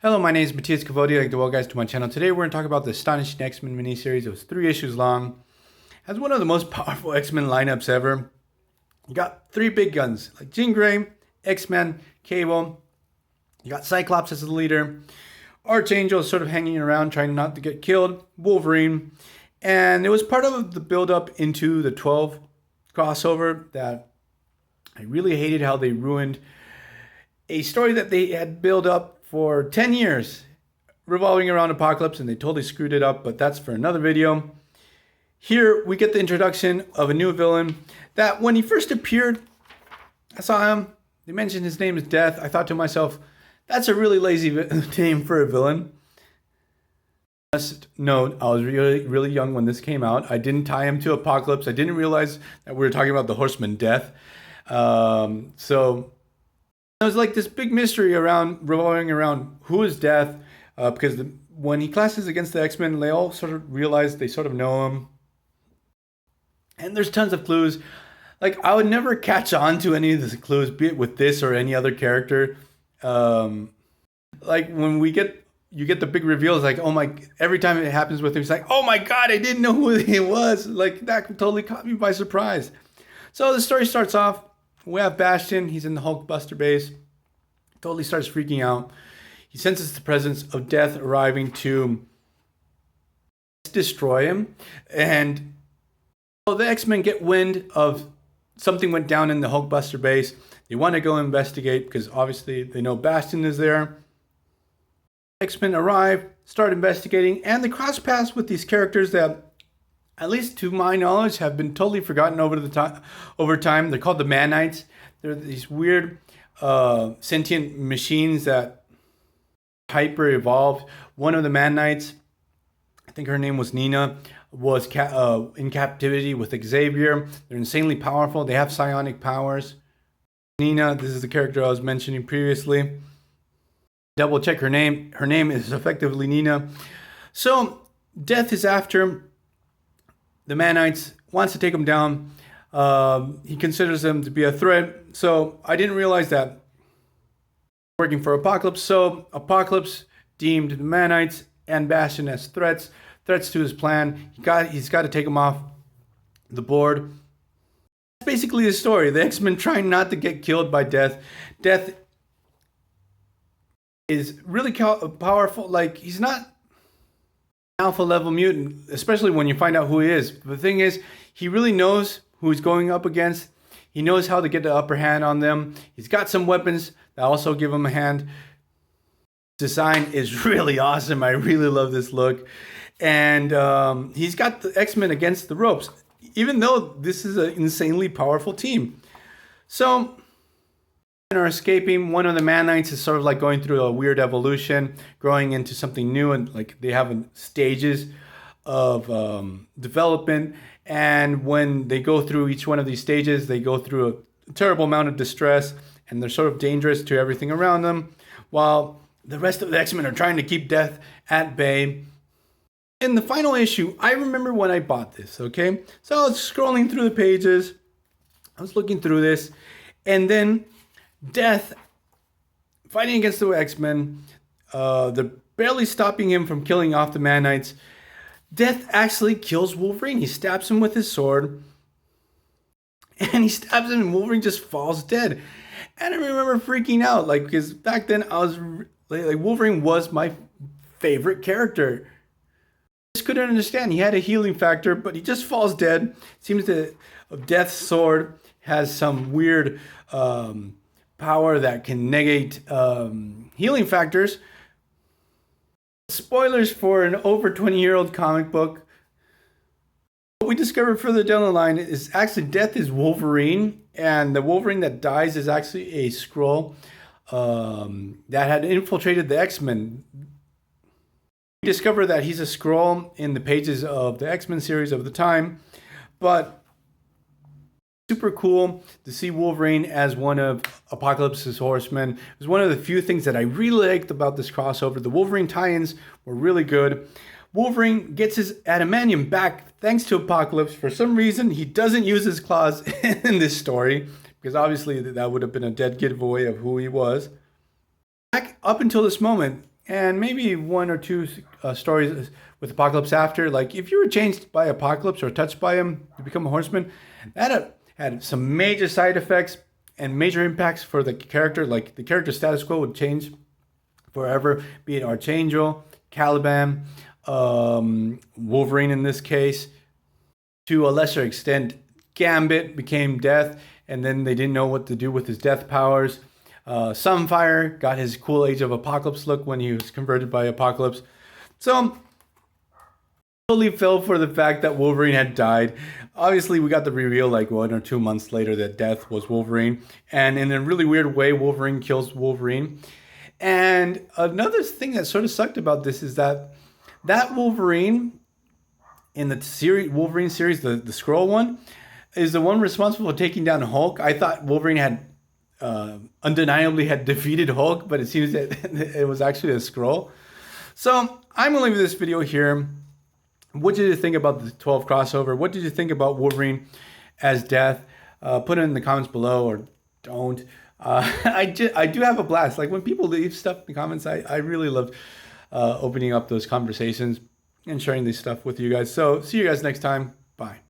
Hello, my name is Matthias Cavodia. I'd like to welcome guys to my channel. Today we're going to talk about the Astonishing X-Men miniseries. It was 3 issues long. It has one of the most powerful X-Men lineups ever. You got 3 big guns like Jean Grey, X-Men, Cable. You got Cyclops as the leader. Archangel is sort of hanging around trying not to get killed. Wolverine. And it was part of the build-up into the 12 crossover that I really hated how they ruined a story that they had built up for 10 years revolving around Apocalypse, and they totally screwed it up, but that's for another video. Here we get the introduction of a new villain that when he first appeared, I saw him, they mentioned his name is Death. I thought to myself, that's a really lazy name for a villain. Just note, I was really young when this came out. I didn't tie him to Apocalypse. I didn't realize that we were talking about the Horseman Death. So it was like this big mystery revolving around who is Death, because when he clashes against the X-Men, they all sort of realize they sort of know him. And there's tons of clues. Like, I would never catch on to any of the clues, be it with this or any other character. Like, when you get the big reveals, like, oh my, every time it happens with him, it's like, oh my God, I didn't know who he was. Like, that totally caught me by surprise. So the story starts off. We have Bastion. He's in the Hulkbuster base. Totally starts freaking out. He senses the presence of Death arriving to destroy him. And the X-Men get wind of something went down in the Hulkbuster base. They want to go investigate because obviously they know Bastion is there. X-Men arrive, start investigating, and they cross paths with these characters that, at least to my knowledge, have been totally forgotten over time. They're called the Man-Knights. They're these weird sentient machines that hyper evolved. One of the Man-Knights, I think her name was Nina, was in captivity with Xavier. They're insanely powerful. They have psionic powers. Nina, this is the character I was mentioning previously. Double check her name. Her name is effectively Nina. So Death is after the Man-Knights, wants to take them down. He considers them to be a threat. So I didn't realize that working for Apocalypse. So Apocalypse deemed the Man-Knights and Bastion as threats to his plan. He's got to take them off the board. That's basically the story. The X-Men trying not to get killed by Death. Death is really powerful. Like, he's not alpha level mutant, especially when you find out who he is. The thing is, he really knows who he's going up against. He knows how to get the upper hand on them. He's got some weapons that also give him a hand. Design is really awesome. I really love this look. And he's got the X-Men against the ropes, even though this is an insanely powerful team. So are escaping. One of the Man-Knights is sort of like going through a weird evolution, growing into something new, and like they have stages of development. And when they go through each one of these stages, they go through a terrible amount of distress, and they're sort of dangerous to everything around them, while the rest of the X-Men are trying to keep Death at bay. In the final issue, I remember when I bought this, okay? So I was scrolling through the pages, I was looking through this, and then Death fighting against the X-Men, they're barely stopping him from killing off the Man-Knights. Death actually kills Wolverine. He stabs him with his sword, and he stabs him, and Wolverine just falls dead. And I remember freaking out, like, because back then I was like, Wolverine was my favorite character. I just couldn't understand. He had a healing factor, but he just falls dead. It seems that Death's sword has some weird power that can negate healing factors. Spoilers for an over 20-year-old comic book. What we discovered further down the line is actually Death is Wolverine, and the Wolverine that dies is actually a Skrull that had infiltrated the X-Men. We discover that he's a Skrull in the pages of the X-Men series of the time, but super cool to see Wolverine as one of Apocalypse's horsemen. It was one of the few things that I really liked about this crossover. The Wolverine tie-ins were really good. Wolverine gets his adamantium back thanks to Apocalypse. For some reason, he doesn't use his claws in this story, because obviously that would have been a dead giveaway of who he was. Back up until this moment, and maybe one or two stories with Apocalypse after. Like if you were changed by Apocalypse or touched by him to become a horseman, that had some major side effects and major impacts for the character. Like the character status quo would change forever, be it Archangel, Caliban, Wolverine in this case. To a lesser extent, Gambit became Death, and then they didn't know what to do with his death powers. Sunfire got his cool Age of Apocalypse look when he was converted by Apocalypse. So, totally fell for the fact that Wolverine had died. Obviously, we got the reveal like 1 or 2 months later that Death was Wolverine. And in a really weird way, Wolverine kills Wolverine. And another thing that sort of sucked about this is that Wolverine in the series, Wolverine series, the Skrull one, is the one responsible for taking down Hulk. I thought Wolverine had undeniably had defeated Hulk, but it seems that it was actually a Skrull. So I'm going to leave this video here. What did you think about the 12 crossover? What did you think about Wolverine as Death? Put it in the comments below, or don't. I do have a blast. Like when people leave stuff in the comments, I really love opening up those conversations and sharing this stuff with you guys. So see you guys next time. Bye.